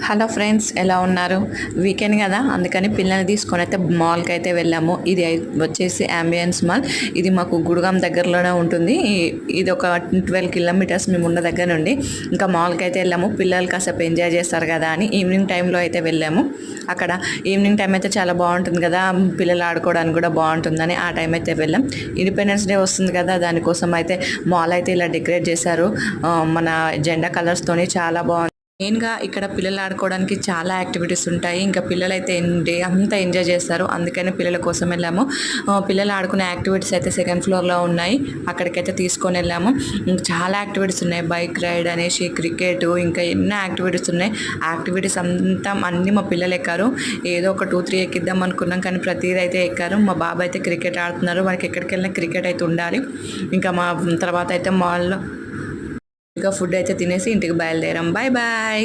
Hello friends, ఎలా ఉన్నారు? Weekend కదా, అందుకని పిల్లల్ని తీసుకొని అయితే మాల్కి అయితే వెళ్ళాము. ఇది వచ్చేసి అంబియన్స్ మాల్. ఇది మాకు గుడిగాం దగ్గరలోనే ఉంటుంది. ఇది ఒక 12 కిలోమీటర్స్ మేము ఉన్న దగ్గర నుండి. ఇంకా మాల్కి అయితే వెళ్ళాము. పిల్లలు కాసేపు ఎంజాయ్ చేస్తారు కదా అని ఈవినింగ్ టైంలో అయితే వెళ్ళాము. అక్కడ ఈవినింగ్ టైం అయితే చాలా బాగుంటుంది కదా, పిల్లలు ఆడుకోవడానికి కూడా బాగుంటుందని ఆ టైం అయితే వెళ్ళాం. ఇండిపెండెన్స్ డే వస్తుంది కదా, దానికోసం అయితే మాల్ అయితే ఇలా డెకరేట్ చేశారు. మన జెండా కలర్స్తోని చాలా బాగుంది. మెయిన్గా ఇక్కడ పిల్లలు ఆడుకోవడానికి చాలా యాక్టివిటీస్ ఉంటాయి. ఇంకా పిల్లలు అయితే డే అంతా ఎంజాయ్ చేస్తారు. అందుకని పిల్లల కోసం వెళ్ళాము. పిల్లలు ఆడుకునే యాక్టివిటీస్ అయితే సెకండ్ ఫ్లోర్లో ఉన్నాయి. అక్కడికైతే తీసుకొని వెళ్ళాము. చాలా యాక్టివిటీస్ ఉన్నాయి. బైక్ రైడ్ అనేసి, క్రికెట్, ఇంకా ఎన్నో యాక్టివిటీస్ ఉన్నాయి. యాక్టివిటీస్ అంతా అన్నీ మా పిల్లలు ఎక్కారు. ఏదో ఒక 2-3 ఎక్కిద్దాం అనుకున్నాం, కానీ ప్రతిదీ అయితే ఎక్కారు. మా బాబు అయితే క్రికెట్ ఆడుతున్నారు. వారికి ఎక్కడికి వెళ్ళినా క్రికెట్ అయితే ఉండాలి. ఇంకా మా తర్వాత అయితే మాల్లో ఇంకా ఫుడ్ అయితే తినేసి ఇంటికి బయలుదేరాం. Bye bye.